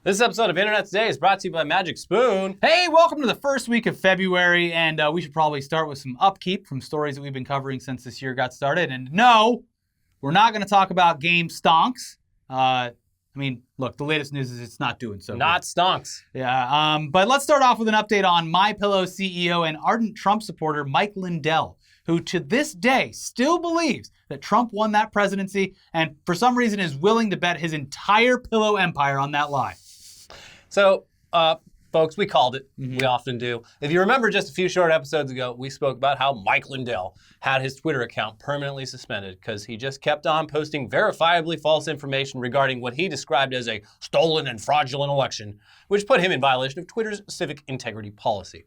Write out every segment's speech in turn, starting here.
This episode of Internet Today is brought to you by Magic Spoon. Hey, welcome to the first week of February, and we should probably start with some upkeep from stories that we've been covering since this year got started. And no, we're not going to talk about game stonks. Look, the latest news is it's not doing so Not good. stonks. Yeah, but let's start off with an update on MyPillow CEO and ardent Trump supporter Mike Lindell, who to this day still believes that Trump won that presidency and for some reason is willing to bet his entire pillow empire on that lie. So, folks, we called it. We often do. If you remember just a few short episodes ago, we spoke about how Mike Lindell had his Twitter account permanently suspended because he just kept on posting verifiably false information regarding what he described as a stolen and fraudulent election, which put him in violation of Twitter's civic integrity policy.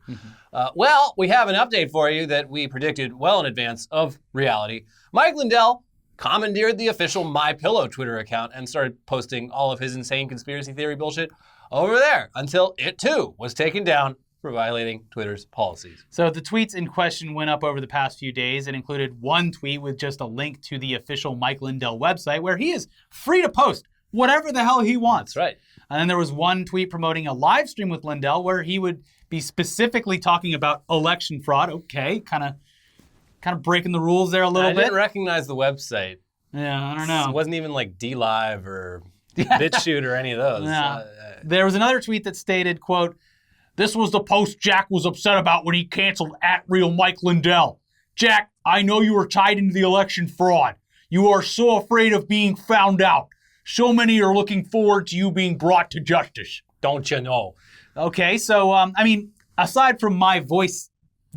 Well, we have an update for you that we predicted well in advance of reality. Mike Lindell commandeered the official MyPillow Twitter account and started posting all of his insane conspiracy theory bullshit over there until it too was taken down for violating Twitter's policies. So the tweets in question went up over the past few days and included one tweet with just a link to the official Mike Lindell website where he is free to post whatever the hell he wants. That's right. And then there was one tweet promoting a live stream with Lindell where he would be specifically talking about election fraud. Okay, kind of breaking the rules there a little bit. I didn't recognize the website. Yeah, I don't know. It wasn't even like DLive or BitChute or any of those. No. There was another tweet that stated, quote, "This was the post Jack was upset about when he canceled @real Mike Lindell. Jack, I know you were tied into the election fraud. You are so afraid of being found out. So many are looking forward to you being brought to justice." Don't you know? Okay, so, aside from my voice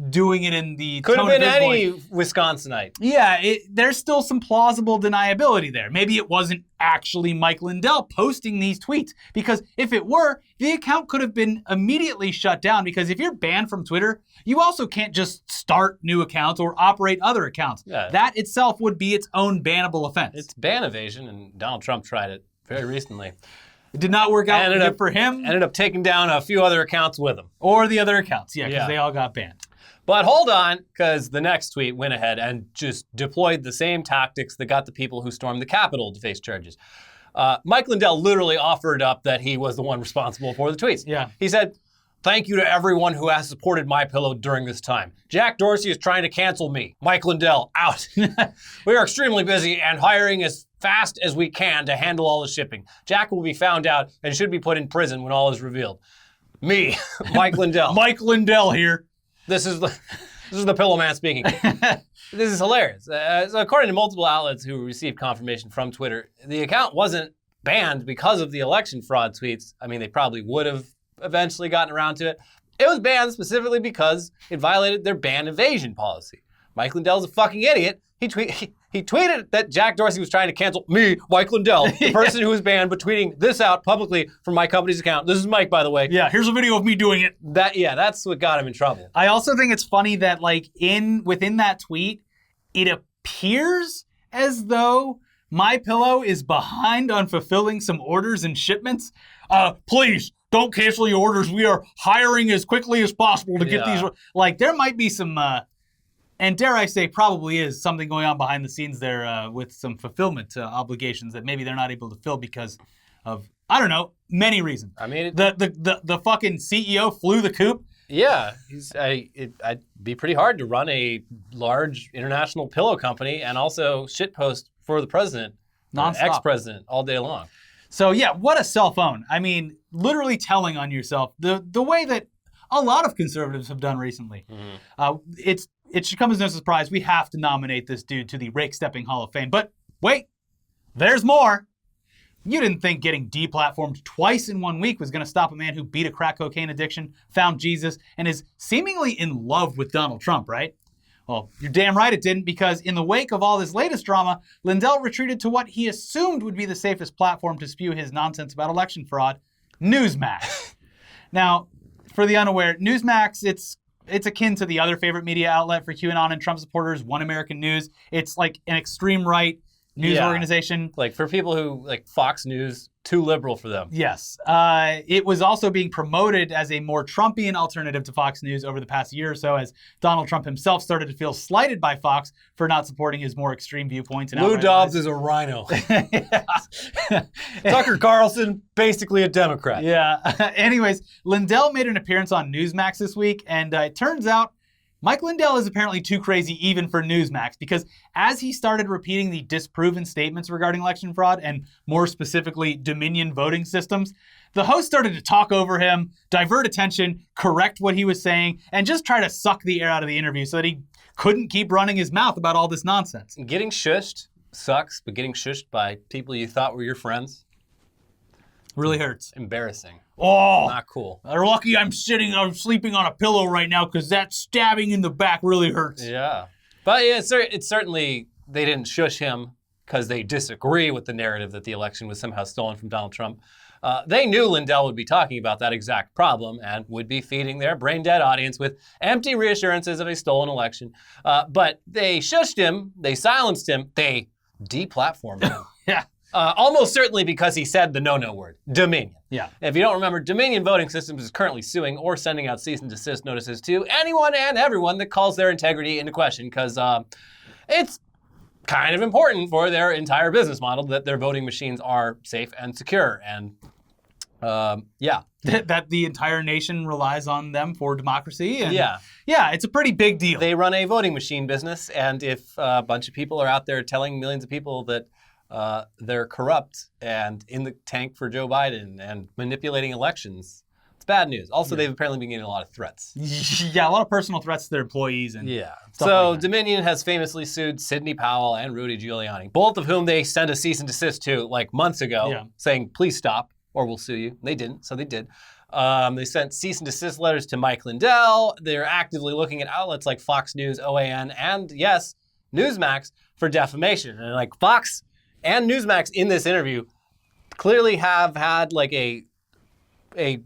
doing it in the Could have tone of been his any voice, Wisconsinite. yeah, there's still some plausible deniability there. Maybe it wasn't actually Mike Lindell posting these tweets, because if it were, the account could have been immediately shut down, because if you're banned from Twitter, you also can't just start new accounts or operate other accounts. Yeah. That itself would be its own bannable offense. It's ban evasion, and Donald Trump tried it very recently. It did not work out for him. Ended up taking down a few other accounts with him. Or the other accounts, because Yeah. they all got banned. But hold on, because the next tweet went ahead and just deployed the same tactics that got the people who stormed the Capitol to face charges. Mike Lindell literally offered up that he was the one responsible for the tweets. Yeah. He said, "Thank you to everyone who has supported MyPillow during this time. Jack Dorsey is trying to cancel me. Mike Lindell, out. We are extremely busy and hiring as fast as we can to handle all the shipping. Jack will be found out and should be put in prison when all is revealed. Me, Mike Lindell." Mike Lindell here. This is the Pillow Man speaking. This is hilarious. So according to multiple outlets who received confirmation from Twitter, the account wasn't banned because of the election fraud tweets. I mean, they probably would have eventually gotten around to it. It was banned specifically because it violated their ban evasion policy. Mike Lindell's a fucking idiot. He tweeted that Jack Dorsey was trying to cancel me, Mike Lindell, the person who was banned, but tweeting this out publicly from my company's account. This is Mike, by the way. Yeah, here's a video of me doing it. That's what got him in trouble. I also think it's funny that within that tweet, it appears as though MyPillow is behind on fulfilling some orders and shipments. Please don't cancel your orders. We are hiring as quickly as possible to get these. There might be some, and dare I say, probably is something going on behind the scenes there with some fulfillment obligations that maybe they're not able to fill because of, I don't know, many reasons. I mean, the fucking CEO flew the coop. Yeah, it'd be pretty hard to run a large international pillow company and also shitpost for the president, ex-president, all day long. So yeah, what a cell phone. I mean, literally telling on yourself the way that a lot of conservatives have done recently. It should come as no surprise. We have to nominate this dude to the Rake-Stepping Hall of Fame. But wait, there's more. You didn't think getting deplatformed twice in 1 week was going to stop a man who beat a crack cocaine addiction, found Jesus, and is seemingly in love with Donald Trump, right? Well, you're damn right it didn't, because in the wake of all this latest drama, Lindell retreated to what he assumed would be the safest platform to spew his nonsense about election fraud, Newsmax. Now, for the unaware, Newsmax, it's akin to the other favorite media outlet for QAnon and Trump supporters, One American News. It's like an extreme right news organization. Like for people who like Fox News, too liberal for them. Yes. It was also being promoted as a more Trumpian alternative to Fox News over the past year or so, as Donald Trump himself started to feel slighted by Fox for not supporting his more extreme viewpoints. And Lou Dobbs is a rhino. Tucker Carlson, basically a Democrat. Yeah. Anyways, Lindell made an appearance on Newsmax this week, and it turns out Mike Lindell is apparently too crazy even for Newsmax, because as he started repeating the disproven statements regarding election fraud, and more specifically Dominion voting systems, the host started to talk over him, divert attention, correct what he was saying, and just try to suck the air out of the interview so that he couldn't keep running his mouth about all this nonsense. Getting shushed sucks, but getting shushed by people you thought were your friends really hurts. Embarrassing. Oh, not cool. They're lucky I'm sleeping on a pillow right now, because that stabbing in the back really hurts. Yeah. But yeah, it's certainly, they didn't shush him because they disagree with the narrative that the election was somehow stolen from Donald Trump. They knew Lindell would be talking about that exact problem and would be feeding their brain-dead audience with empty reassurances of a stolen election. But they shushed him, they silenced him, they deplatformed him. Yeah. Almost certainly because he said the no-no word, Dominion. Yeah. If you don't remember, Dominion Voting Systems is currently suing or sending out cease and desist notices to anyone and everyone that calls their integrity into question, because it's kind of important for their entire business model that their voting machines are safe and secure. And that the entire nation relies on them for democracy. And yeah, it's a pretty big deal. They run a voting machine business, and if a bunch of people are out there telling millions of people that they're corrupt and in the tank for Joe Biden and manipulating elections, it's bad news. Also, they've apparently been getting a lot of threats. Yeah, a lot of personal threats to their employees. And stuff so like that. Dominion has famously sued Sidney Powell and Rudy Giuliani, both of whom they sent a cease and desist to like months ago, saying, please stop or we'll sue you. And they didn't, so they did. They sent cease and desist letters to Mike Lindell. They're actively looking at outlets like Fox News, OAN, and yes, Newsmax for defamation. And like Fox and Newsmax in this interview clearly have had like a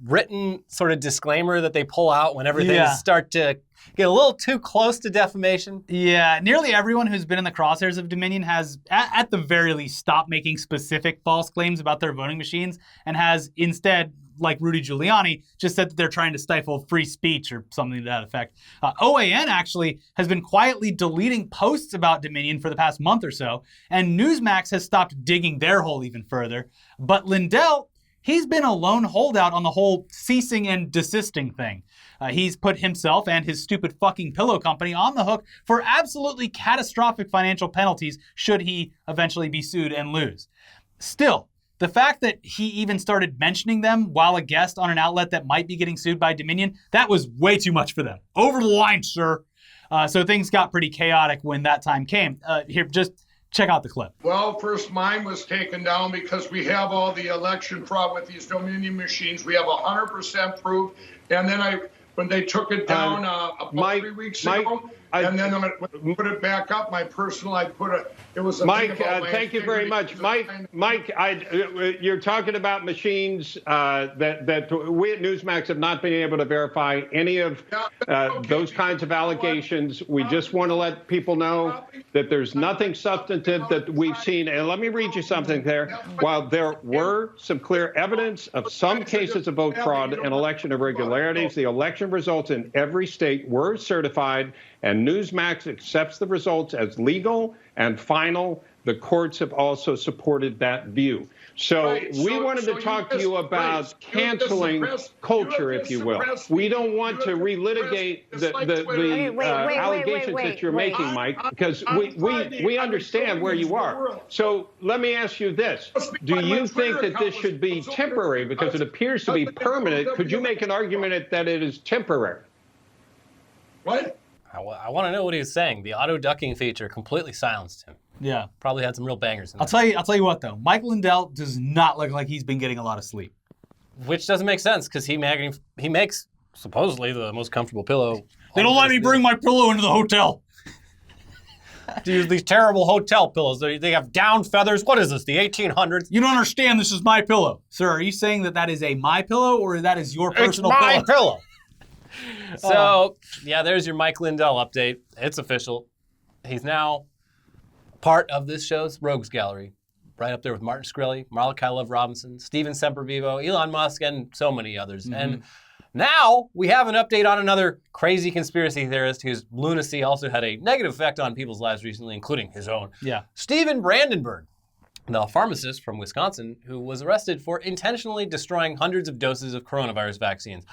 written sort of disclaimer that they pull out whenever things start to get a little too close to defamation. Yeah, nearly everyone who's been in the crosshairs of Dominion has, at the very least, stopped making specific false claims about their voting machines and has instead, like Rudy Giuliani, just said that they're trying to stifle free speech or something to that effect. OAN actually has been quietly deleting posts about Dominion for the past month or so, and Newsmax has stopped digging their hole even further. But Lindell, he's been a lone holdout on the whole ceasing and desisting thing. He's put himself and his stupid fucking pillow company on the hook for absolutely catastrophic financial penalties should he eventually be sued and lose. Still, the fact that he even started mentioning them while a guest on an outlet that might be getting sued by Dominion, that was way too much for them. Over the line, sir. So things got pretty chaotic when that time came. Here, just check out the clip. Well, first mine was taken down because we have all the election fraud with these Dominion machines. We have 100% proof. And then when they took it down about 3 weeks ago, and then when I put it back up, my personal, it was a Mike, thank you very much. Mike, you're talking about machines that we at Newsmax have not been able to verify any of those kinds of allegations. We just want to let people know that there's nothing substantive that we've seen. And let me read you something there. While there were some clear evidence of some cases of vote fraud and election irregularities, the election results in every state were certified, and Newsmax accepts the results as legal and final. The courts have also supported that view. So we wanted to talk to you about canceling culture, if you will. We don't want to relitigate the allegations that you're making, Mike, because we understand where you are. So let me ask you this. Do you think that this should be temporary? Because it appears to be permanent. Could you make an argument that it is temporary? What? I want to know what he was saying. The auto-ducking feature completely silenced him. Yeah. Probably had some real bangers in there. I'll tell you what, though. Mike Lindell does not look like he's been getting a lot of sleep. Which doesn't make sense, because he makes supposedly the most comfortable pillow. They don't let me bring my pillow into the hotel. To use these terrible hotel pillows. They have down feathers. What is this, the 1800s? You don't understand. This is my pillow. Sir, are you saying that is a MyPillow, or that is your personal pillow? It's my pillow. So, yeah, there's your Mike Lindell update. It's official. He's now part of this show's Rogues Gallery. Right up there with Martin Shkreli, Malachi Love Robinson, Steven Sempervivo, Elon Musk, and so many others. Mm-hmm. And now we have an update on another crazy conspiracy theorist whose lunacy also had a negative effect on people's lives recently, including his own. Yeah. Steven Brandenburg, the pharmacist from Wisconsin, who was arrested for intentionally destroying hundreds of doses of coronavirus vaccines.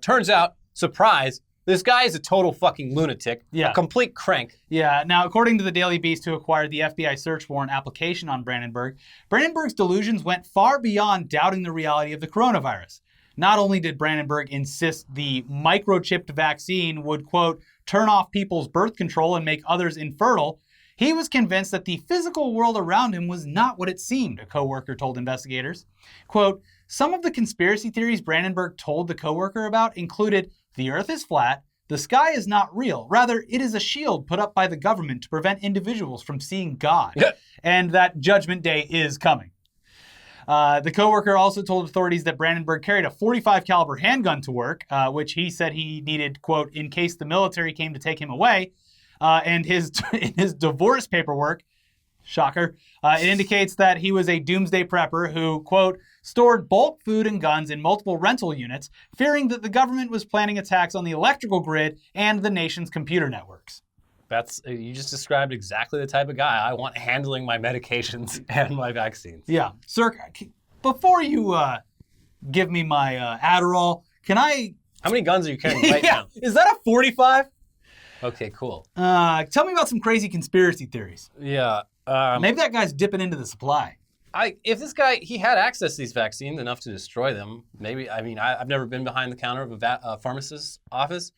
Turns out, surprise, this guy is a total fucking lunatic, a complete crank. Yeah. Now, according to the Daily Beast, who acquired the FBI search warrant application on Brandenburg, Brandenburg's delusions went far beyond doubting the reality of the coronavirus. Not only did Brandenburg insist the microchipped vaccine would, quote, turn off people's birth control and make others infertile, he was convinced that the physical world around him was not what it seemed, a coworker told investigators. Quote, some of the conspiracy theories Brandenburg told the coworker about included the earth is flat, the sky is not real, rather it is a shield put up by the government to prevent individuals from seeing God, and that Judgment Day is coming. The coworker also told authorities that Brandenburg carried a .45 caliber handgun to work, which he said he needed, quote, in case the military came to take him away. And in his divorce paperwork, shocker, it indicates that he was a doomsday prepper who, quote, stored bulk food and guns in multiple rental units, fearing that the government was planning attacks on the electrical grid and the nation's computer networks. You just described exactly the type of guy I want handling my medications and my vaccines. Yeah. Sir, before you give me my Adderall, can I... How many guns are you carrying right now? Is that a 45? Okay, cool. Tell me about some crazy conspiracy theories. Yeah. Maybe that guy's dipping into the supply. If this guy, he had access to these vaccines enough to destroy them, maybe, I've never been behind the counter of a pharmacist's office.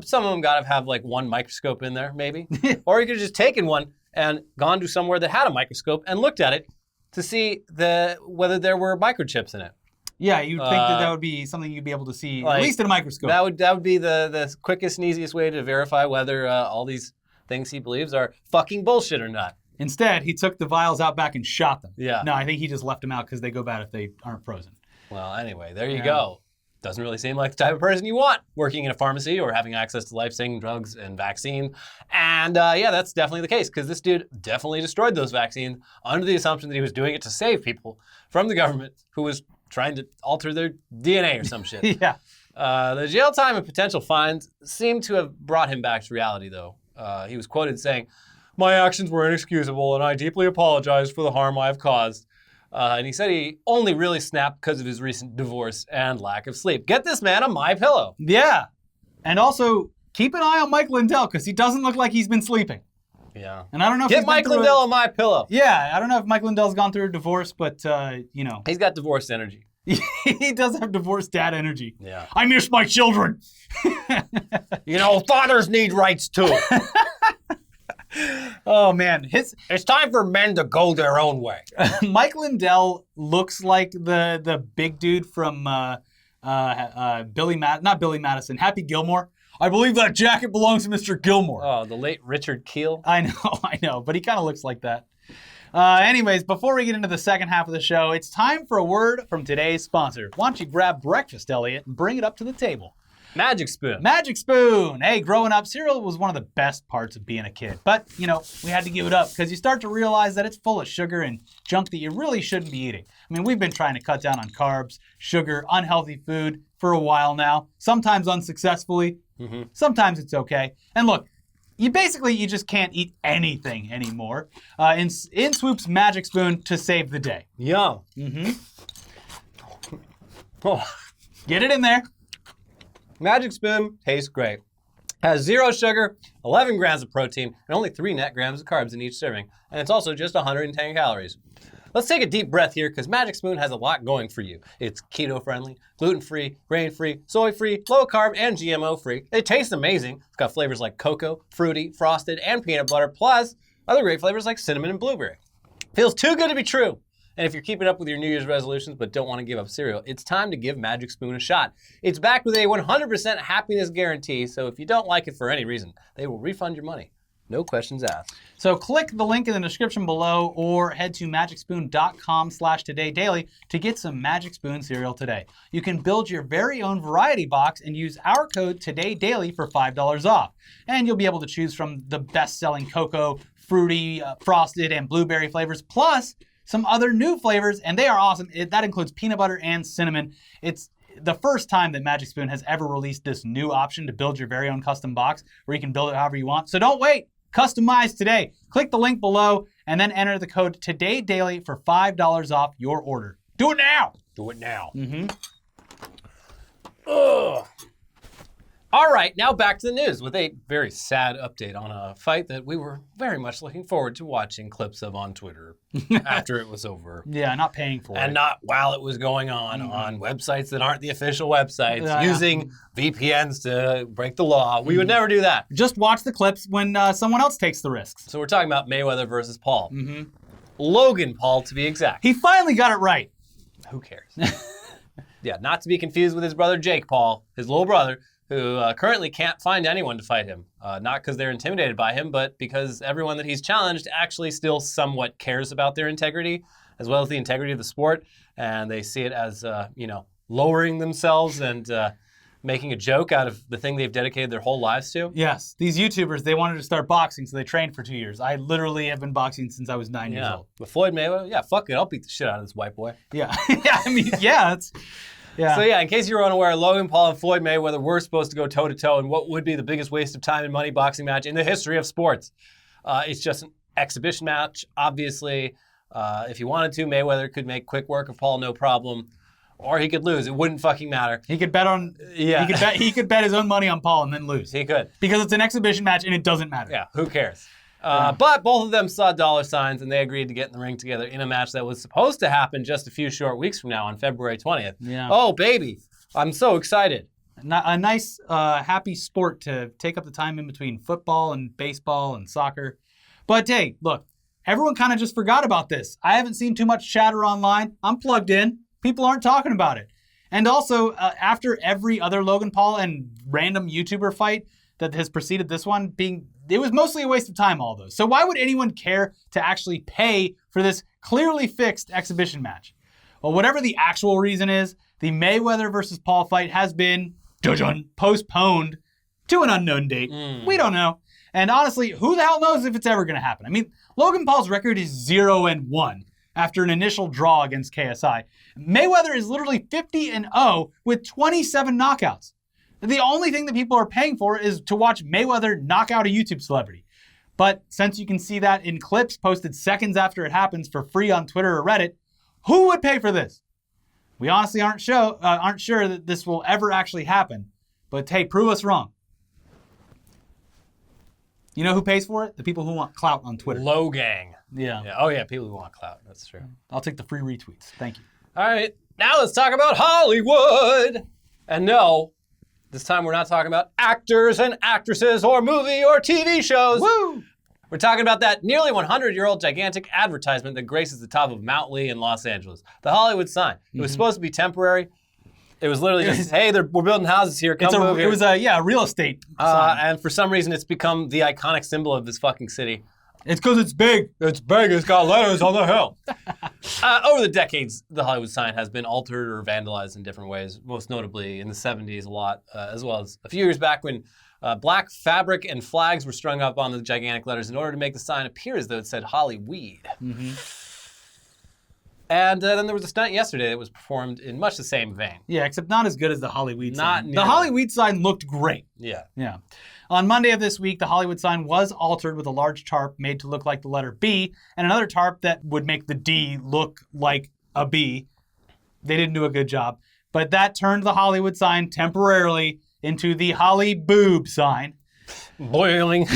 Some of them got to have like one microscope in there, maybe. Or you could have just taken one and gone to somewhere that had a microscope and looked at it to see whether there were microchips in it. Yeah, you'd think that would be something you'd be able to see, at least in a microscope. That would be the quickest and easiest way to verify whether all these things he believes are fucking bullshit or not. Instead, he took the vials out back and shot them. Yeah. No, I think he just left them out because they go bad if they aren't frozen. Well, anyway, there you go. Doesn't really seem like the type of person you want working in a pharmacy or having access to life-saving drugs and vaccine. And that's definitely the case because this dude definitely destroyed those vaccines under the assumption that he was doing it to save people from the government who was trying to alter their DNA or some shit. Yeah. The jail time and potential fines seem to have brought him back to reality, though. He was quoted saying, "My actions were inexcusable, and I deeply apologize for the harm I have caused." And he said he only really snapped because of his recent divorce and lack of sleep. Get this man a MyPillow. Yeah. And also, keep an eye on Mike Lindell, because he doesn't look like he's been sleeping. Yeah. And I don't know if Get Mike Lindell a MyPillow. Yeah, I don't know if Mike Lindell's gone through a divorce, but, He's got divorce energy. He does have divorced dad energy. Yeah. I miss my children. Fathers need rights too. Oh, man. It's time for men to go their own way. Mike Lindell looks like the big dude from not Billy Madison, Happy Gilmore. I believe that jacket belongs to Mr. Gilmore. Oh, the late Richard Keel. I know, but he kind of looks like that. Anyways, before we get into the second half of the show, it's time for a word from today's sponsor. Why don't you grab breakfast, Elliot, and bring it up to the table. Magic Spoon. Magic Spoon. Hey, growing up, cereal was one of the best parts of being a kid. But, we had to give it up because you start to realize that it's full of sugar and junk that you really shouldn't be eating. I mean, we've been trying to cut down on carbs, sugar, unhealthy food for a while now, sometimes unsuccessfully. Mm-hmm. Sometimes it's okay. And look, you just can't eat anything anymore. In swoops Magic Spoon to save the day. Yum. Mm-hmm. Oh. Get it in there. Magic Spoon tastes great. Has 0 sugar, 11 grams of protein, and only 3 net grams of carbs in each serving. And it's also just 110 calories. Let's take a deep breath here because Magic Spoon has a lot going for you. It's keto-friendly, gluten-free, grain-free, soy-free, low-carb, and GMO-free. It tastes amazing. It's got flavors like cocoa, fruity, frosted, and peanut butter, plus other great flavors like cinnamon and blueberry. Feels too good to be true. And if you're keeping up with your New Year's resolutions but don't want to give up cereal, it's time to give Magic Spoon a shot. It's backed with a 100% happiness guarantee, so if you don't like it for any reason, they will refund your money. No questions asked. So click the link in the description below or head to magicspoon.com/todaydaily to get some Magic Spoon cereal today. You can build your very own variety box and use our code TODAYDAILY for $5 off. And you'll be able to choose from the best-selling cocoa, fruity, frosted, and blueberry flavors, plus some other new flavors, and they are awesome. That includes peanut butter and cinnamon. It's the first time that Magic Spoon has ever released this new option to build your very own custom box where you can build it however you want. So don't wait. Customize today. Click the link below and then enter the code TODAYDAILY for $5 off your order. Do it now. Do it now. Mm-hmm. Ugh. All right, now back to the news with a very sad update on a fight that we were very much looking forward to watching clips of on Twitter after it was over. Yeah, not paying for it. And not while it was going on websites that aren't the official websites, using VPNs to break the law. We would never do that. Just watch the clips when someone else takes the risks. So we're talking about Mayweather versus Paul. Logan Paul, to be exact. He finally got it right. Who cares? Yeah, not to be confused with his brother Jake Paul, his little brother, who currently can't find anyone to fight him. Not because they're intimidated by him, but because everyone that he's challenged actually still somewhat cares about their integrity, as well as the integrity of the sport. And they see it as, lowering themselves and making a joke out of the thing they've dedicated their whole lives to. Yes, these YouTubers, they wanted to start boxing, so they trained for 2 years. I literally have been boxing since I was 9 years old. With Floyd Mayweather, fuck it, I'll beat the shit out of this white boy. Yeah, it's... Yeah. So in case you were unaware, Logan Paul and Floyd Mayweather were supposed to go toe-to-toe in what would be the biggest waste of time and money boxing match in the history of sports. It's just an exhibition match. Obviously, if he wanted to, Mayweather could make quick work of Paul, no problem. Or he could lose. It wouldn't fucking matter. He could bet on... Yeah. He could bet his own money on Paul and then lose. He could. Because it's an exhibition match and it doesn't matter. Yeah, who cares? But both of them saw dollar signs and they agreed to get in the ring together in a match that was supposed to happen just a few short weeks from now on February 20th. Yeah. Oh, baby. I'm so excited. A nice, happy sport to take up the time in between football and baseball and soccer. But hey, look, everyone kind of just forgot about this. I haven't seen too much chatter online. I'm plugged in. People aren't talking about it. And also, after every other Logan Paul and random YouTuber fight that has preceded this one it was mostly a waste of time, all those. So why would anyone care to actually pay for this clearly fixed exhibition match? Well, whatever the actual reason is, the Mayweather versus Paul fight has been postponed to an unknown date. We don't know. And honestly, who the hell knows if it's ever going to happen? I mean, Logan Paul's record is 0-1 after an initial draw against KSI. Mayweather is literally 50-0 with 27 knockouts. The only thing that people are paying for is to watch Mayweather knock out a YouTube celebrity. But since you can see that in clips posted seconds after it happens for free on Twitter or Reddit, who would pay for this? We honestly aren't sure that this will ever actually happen. But hey, prove us wrong. You know who pays for it? The people who want clout on Twitter. Logang. Yeah. Oh yeah, people who want clout. That's true. I'll take the free retweets. Thank you. All right, now let's talk about Hollywood. And no, this time we're not talking about actors and actresses or movie or TV shows. Woo! We're talking about that nearly 100-year-old gigantic advertisement that graces the top of Mount Lee in Los Angeles. The Hollywood sign. It was supposed to be temporary. It was literally just, hey, we're building houses here. Come move here. It was a real estate sign. And for some reason, it's become the iconic symbol of this fucking city. It's because it's big. It's big. It's got letters on the hill. Over the decades, the Hollywood sign has been altered or vandalized in different ways, most notably in the 70s a lot, as well as a few years back when black fabric and flags were strung up on the gigantic letters in order to make the sign appear as though it said Hollyweed. And then there was a stunt yesterday that was performed in much the same vein. Yeah, except not as good as the Hollyweed sign. Nearly. The Hollyweed sign looked great. Yeah. Yeah. On Monday of this week, the Hollywood sign was altered with a large tarp made to look like the letter B and another tarp that would make the D look like a B. They didn't do a good job. But that turned the Hollywood sign temporarily into the HollyBoob sign. Boiling.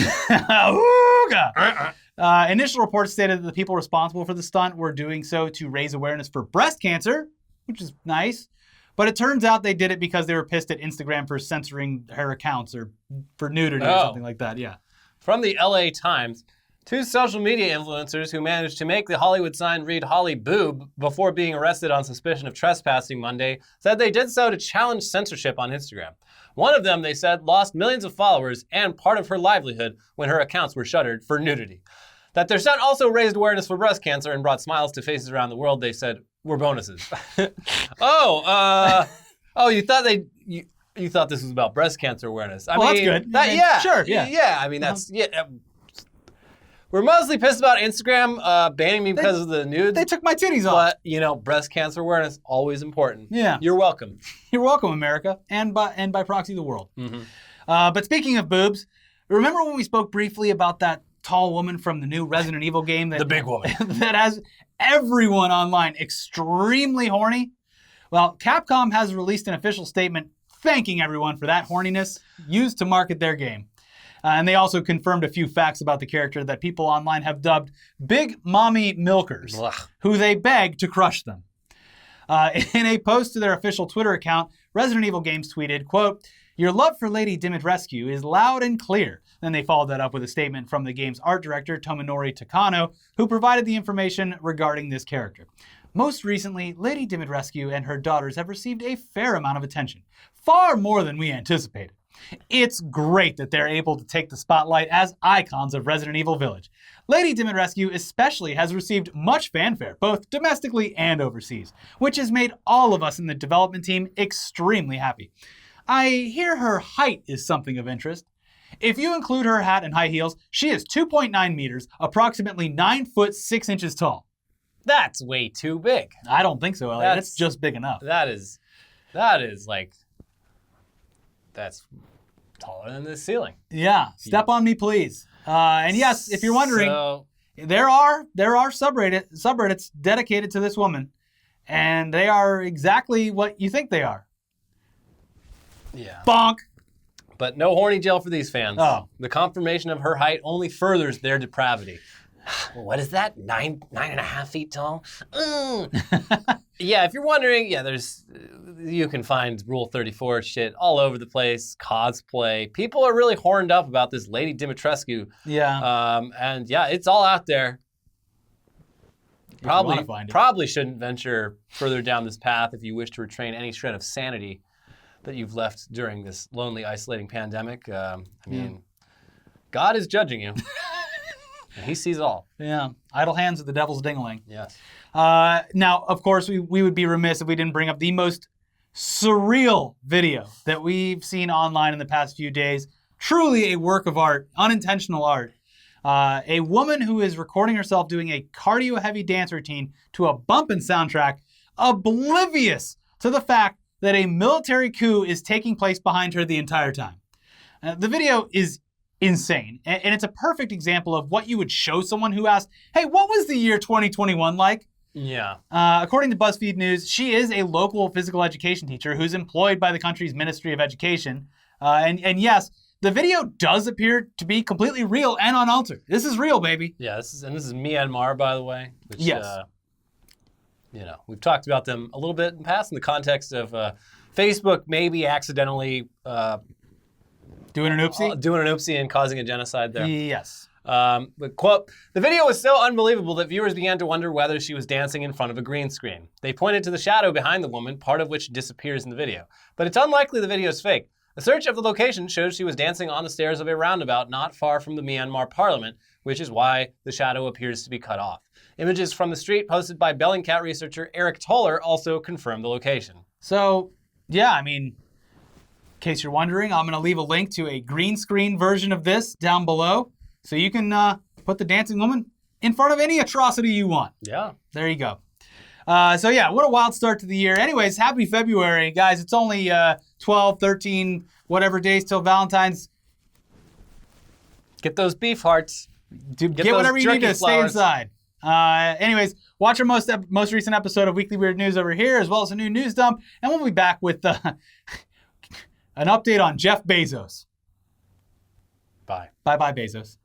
Initial reports stated that the people responsible for the stunt were doing so to raise awareness for breast cancer, which is nice. But it turns out they did it because they were pissed at Instagram for censoring her accounts or for nudity or something like that. Yeah. From the LA Times, Two social media influencers who managed to make the Hollywood sign read HollyBoob before being arrested on suspicion of trespassing Monday said they did so to challenge censorship on Instagram. One of them, they said, lost millions of followers and part of her livelihood when her accounts were shuttered for nudity. That their son also raised awareness for breast cancer and brought smiles to faces around the world, they said, were bonuses. You thought this was about breast cancer awareness. I mean, that's good. Sure, yeah. Yeah, I mean, that's, yeah. We're mostly pissed about Instagram banning me because of the nudes. They took my titties off. But, breast cancer awareness, always important. Yeah. You're welcome. You're welcome, America, and by proxy, the world. Mm-hmm. But speaking of boobs, remember when we spoke briefly about that tall woman from the new Resident Evil game? The big woman. That has everyone online extremely horny? Well, Capcom has released an official statement thanking everyone for that horniness used to market their game. And they also confirmed a few facts about the character that people online have dubbed Big Mommy Milkers, who they beg to crush them. In a post to their official Twitter account, Resident Evil Games tweeted, quote, "Your love for Lady Dimitrescu is loud and clear." Then they followed that up with a statement from the game's art director, Tomonori Takano, who provided the information regarding this character. Most recently, Lady Dimitrescu and her daughters have received a fair amount of attention, far more than we anticipated. It's great that they're able to take the spotlight as icons of Resident Evil Village. Lady Dimitrescu especially has received much fanfare, both domestically and overseas, which has made all of us in the development team extremely happy. I hear her height is something of interest. If you include her hat and high heels, she is 2.9 meters, approximately 9 foot 6 inches tall. That's way too big. I don't think so, Elliot. That's just big enough. That's taller than this ceiling. Yeah, step on me, please. And yes, if you're wondering, there are subreddits dedicated to this woman, and they are exactly what you think they are. Yeah. Bonk. But no horny jail for these fans. Oh. The confirmation of her height only furthers their depravity. What is that? 9.5 feet tall? Yeah, if you're wondering, you can find Rule 34 shit all over the place, cosplay. People are really horned up about this Lady Dimitrescu. Yeah. And yeah, it's all out there. Probably shouldn't venture further down this path if you wish to retain any shred of sanity that you've left during this lonely, isolating pandemic. God is judging you. And he sees all. Yeah. Idle hands are the devil's dingling. Yes. Now, of course, we would be remiss if we didn't bring up the most surreal video that we've seen online in the past few days. Truly a work of art, unintentional art. A woman who is recording herself doing a cardio-heavy dance routine to a bumpin' soundtrack, oblivious to the fact that a military coup is taking place behind her the entire time. The video is insane. And it's a perfect example of what you would show someone who asked, hey, what was the year 2021 like? Yeah. According to BuzzFeed News, she is a local physical education teacher who's employed by the country's Ministry of Education. And yes, the video does appear to be completely real and unaltered. This is real, baby. Yeah, this is Myanmar, by the way. Which, yes. We've talked about them a little bit in the past in the context of Facebook maybe accidentally doing an oopsie and causing a genocide there. Yes. But quote, "The video was so unbelievable that viewers began to wonder whether she was dancing in front of a green screen. They pointed to the shadow behind the woman, part of which disappears in the video. But it's unlikely the video is fake. A search of the location shows she was dancing on the stairs of a roundabout not far from the Myanmar parliament, which is why the shadow appears to be cut off. Images from the street posted by Bellingcat researcher Eric Toller also confirm the location." So, yeah, in case you're wondering, I'm going to leave a link to a green screen version of this down below, so you can put the dancing woman in front of any atrocity you want. Yeah. There you go. What a wild start to the year. Anyways, happy February. Guys, it's only 12, 13, whatever days till Valentine's. Get those beef hearts. Get whatever you need to stay inside. Anyways, watch our most recent episode of Weekly Weird News over here, as well as a new news dump, and we'll be back with an update on Jeff Bezos. Bye. Bye-bye, Bezos.